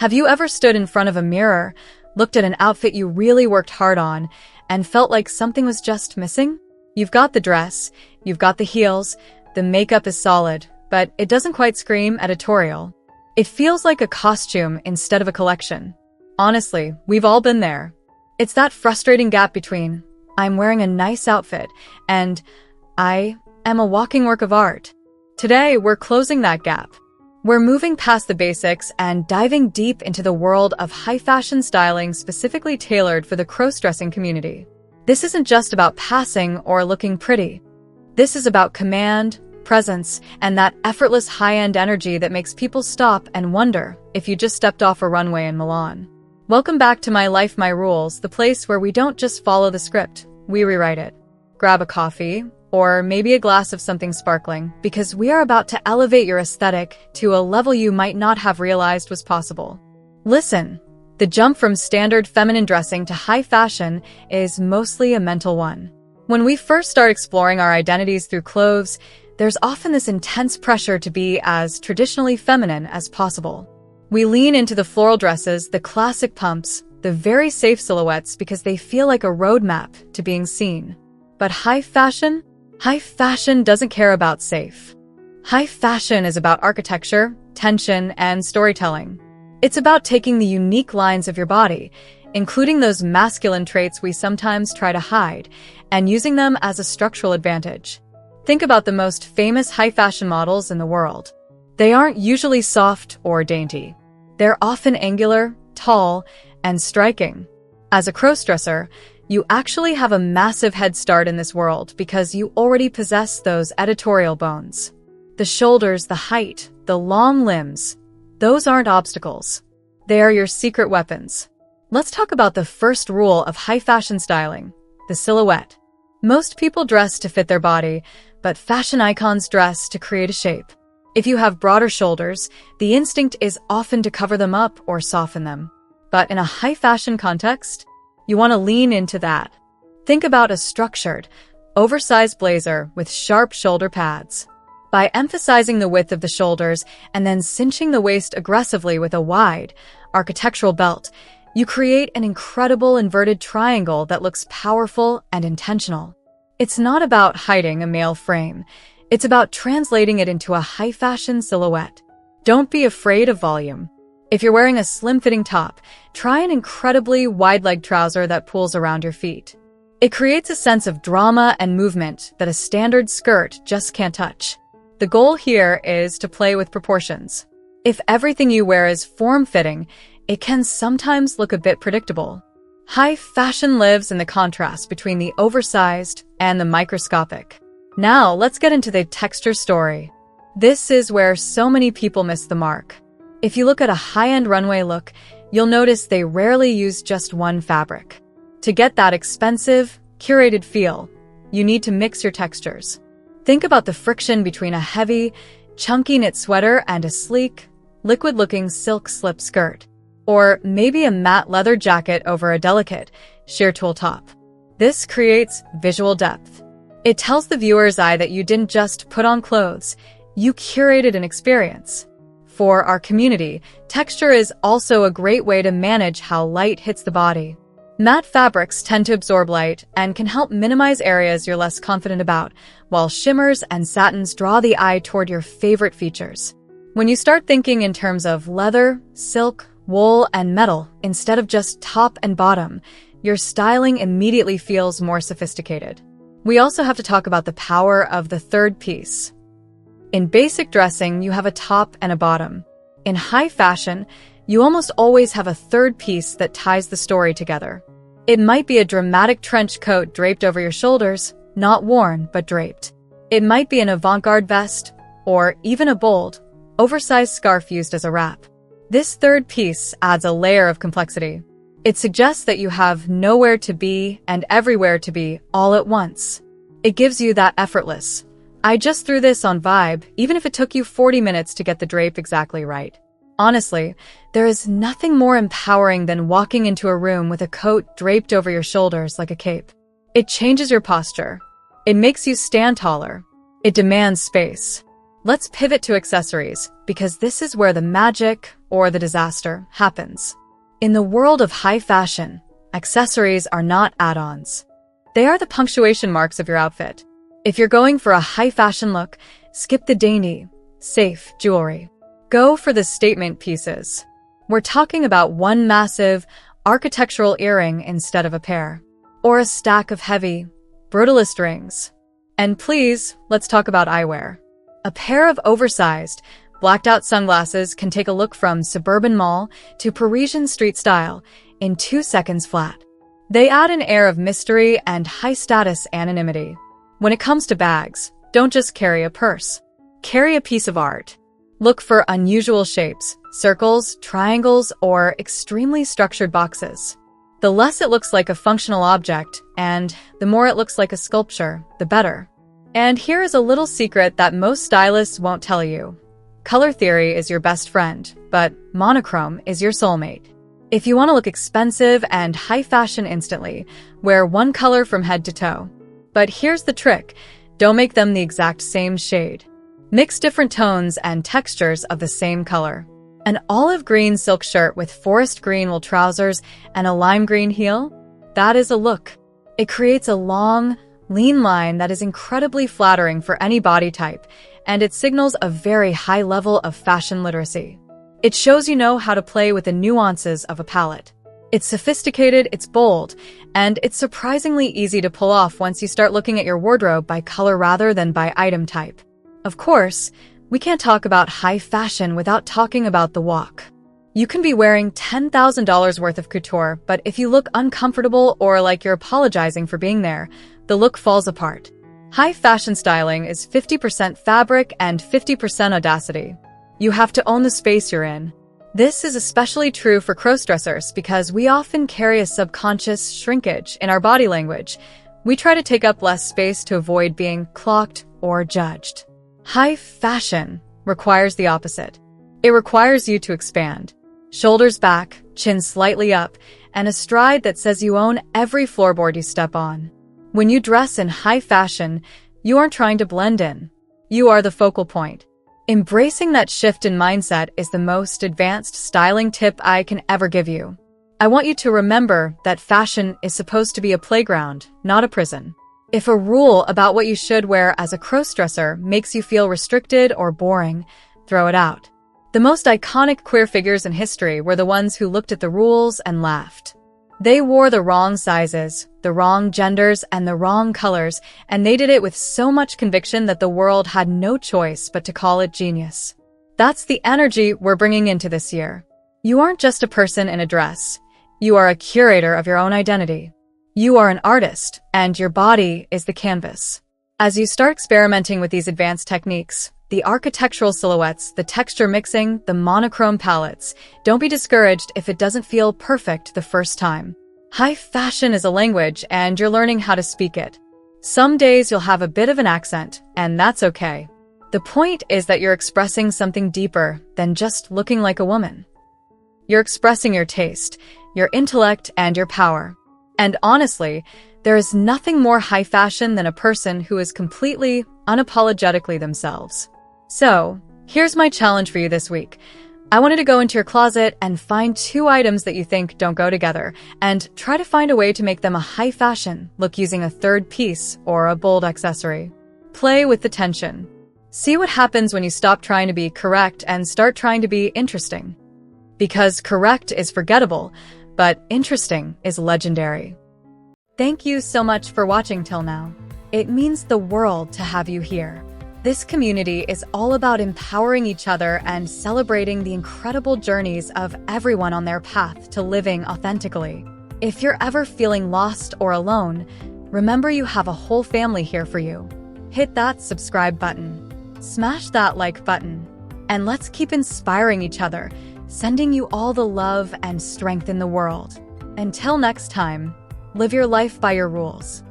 Have you ever stood in front of a mirror, looked at an outfit you really worked hard on, and felt like something was just missing? You've got the dress, you've got the heels, the makeup is solid, but it doesn't quite scream editorial. It feels like a costume instead of a collection. Honestly, we've all been there. It's that frustrating gap between, I'm wearing a nice outfit, and I am a walking work of art. Today, we're closing that gap. We're moving past the basics and diving deep into the world of high-fashion styling specifically tailored for the cross-dressing community. This isn't just about passing or looking pretty. This is about command, presence, and that effortless high-end energy that makes people stop and wonder if you just stepped off a runway in Milan. Welcome back to My Life, My Rules, the place where we don't just follow the script, we rewrite it. Grab a coffee, or maybe a glass of something sparkling, because we are about to elevate your aesthetic to a level you might not have realized was possible. Listen, the jump from standard feminine dressing to high fashion is mostly a mental one. When we first start exploring our identities through clothes, there's often this intense pressure to be as traditionally feminine as possible. We lean into the floral dresses, the classic pumps, the very safe silhouettes because they feel like a roadmap to being seen. But high fashion doesn't care about safe. High fashion is about architecture, tension, and storytelling. It's about taking the unique lines of your body, including those masculine traits we sometimes try to hide, and using them as a structural advantage. Think about the most famous high fashion models in the world. They aren't usually soft or dainty. They're often angular, tall, and striking. As a crossdresser, you actually have a massive head start in this world because you already possess those editorial bones. The shoulders, the height, the long limbs, those aren't obstacles. They are your secret weapons. Let's talk about the first rule of high fashion styling, the silhouette. Most people dress to fit their body, but fashion icons dress to create a shape. If you have broader shoulders, the instinct is often to cover them up or soften them. But in a high fashion context, you want to lean into that. Think about a structured, oversized blazer with sharp shoulder pads. By emphasizing the width of the shoulders and then cinching the waist aggressively with a wide, architectural belt, you create an incredible inverted triangle that looks powerful and intentional. It's not about hiding a male frame. It's about translating it into a high-fashion silhouette. Don't be afraid of volume. If you're wearing a slim-fitting top, try an incredibly wide-leg trouser that pulls around your feet. It creates a sense of drama and movement that a standard skirt just can't touch. The goal here is to play with proportions. If everything you wear is form-fitting, it can sometimes look a bit predictable. High fashion lives in the contrast between the oversized and the microscopic. Now, let's get into the texture story. This is where so many people miss the mark. If you look at a high-end runway look, you'll notice they rarely use just one fabric. To get that expensive, curated feel, you need to mix your textures. Think about the friction between a heavy, chunky knit sweater and a sleek, liquid-looking silk slip skirt. Or maybe a matte leather jacket over a delicate, sheer tulle top. This creates visual depth. It tells the viewer's eye that you didn't just put on clothes, you curated an experience. For our community, texture is also a great way to manage how light hits the body. Matte fabrics tend to absorb light and can help minimize areas you're less confident about, while shimmers and satins draw the eye toward your favorite features. When you start thinking in terms of leather, silk, wool, and metal instead of just top and bottom, your styling immediately feels more sophisticated. We also have to talk about the power of the third piece. In basic dressing, you have a top and a bottom. In high fashion, you almost always have a third piece that ties the story together. It might be a dramatic trench coat draped over your shoulders, not worn, but draped. It might be an avant-garde vest, or even a bold, oversized scarf used as a wrap. This third piece adds a layer of complexity. It suggests that you have nowhere to be and everywhere to be all at once. It gives you that effortless, I just threw this on vibe, even if it took you 40 minutes to get the drape exactly right. Honestly, there is nothing more empowering than walking into a room with a coat draped over your shoulders like a cape. It changes your posture. It makes you stand taller. It demands space. Let's pivot to accessories, because this is where the magic or the disaster happens. In the world of high fashion, accessories are not add-ons. They are the punctuation marks of your outfit. If you're going for a high fashion look, skip the dainty, safe jewelry. Go for the statement pieces. We're talking about one massive, architectural earring instead of a pair, or a stack of heavy, brutalist rings. And please, let's talk about eyewear. A pair of oversized, blacked-out sunglasses can take a look from suburban mall to Parisian street style in 2 seconds flat. They add an air of mystery and high-status anonymity. When it comes to bags, don't just carry a purse. Carry a piece of art. Look for unusual shapes, circles, triangles, or extremely structured boxes. The less it looks like a functional object, and the more it looks like a sculpture, the better. And here is a little secret that most stylists won't tell you. Color theory is your best friend, but monochrome is your soulmate. If you want to look expensive and high fashion instantly, wear one color from head to toe. But here's the trick, don't make them the exact same shade. Mix different tones and textures of the same color. An olive green silk shirt with forest green wool trousers and a lime green heel? That is a look. It creates a long, lean line that is incredibly flattering for any body type, and it signals a very high level of fashion literacy. It shows you know how to play with the nuances of a palette. It's sophisticated, it's bold, and it's surprisingly easy to pull off once you start looking at your wardrobe by color rather than by item type. Of course, we can't talk about high fashion without talking about the walk. You can be wearing $10,000 worth of couture, but if you look uncomfortable or like you're apologizing for being there, the look falls apart. High fashion styling is 50% fabric and 50% audacity. You have to own the space you're in. This is especially true for crossdressers because we often carry a subconscious shrinkage in our body language. We try to take up less space to avoid being clocked or judged. High fashion requires the opposite. It requires you to expand. Shoulders back, chin slightly up, and a stride that says you own every floorboard you step on. When you dress in high fashion, you aren't trying to blend in. You are the focal point. Embracing that shift in mindset is the most advanced styling tip I can ever give you. I want you to remember that fashion is supposed to be a playground, not a prison. If a rule about what you should wear as a crossdresser makes you feel restricted or boring, throw it out. The most iconic queer figures in history were the ones who looked at the rules and laughed. They wore the wrong sizes, the wrong genders, and the wrong colors, and they did it with so much conviction that the world had no choice but to call it genius. That's the energy we're bringing into this year. You aren't just a person in a dress. You are a curator of your own identity. You are an artist, and your body is the canvas. As you start experimenting with these advanced techniques, the architectural silhouettes, the texture mixing, the monochrome palettes, don't be discouraged if it doesn't feel perfect the first time. High fashion is a language, and you're learning how to speak it. Some days you'll have a bit of an accent, and that's okay. The point is that you're expressing something deeper than just looking like a woman. You're expressing your taste, your intellect, and your power. And honestly, there is nothing more high fashion than a person who is completely, unapologetically themselves. So, here's my challenge for you this week. I wanted to go into your closet and find 2 items that you think don't go together, and try to find a way to make them a high fashion look using a 3rd piece or a bold accessory. Play with the tension. See what happens when you stop trying to be correct and start trying to be interesting. Because correct is forgettable, but interesting is legendary. Thank you so much for watching till now. It means the world to have you here. This community is all about empowering each other and celebrating the incredible journeys of everyone on their path to living authentically. If you're ever feeling lost or alone, remember you have a whole family here for you. Hit that subscribe button. Smash that like button. And let's keep inspiring each other, sending you all the love and strength in the world. Until next time, live your life by your rules.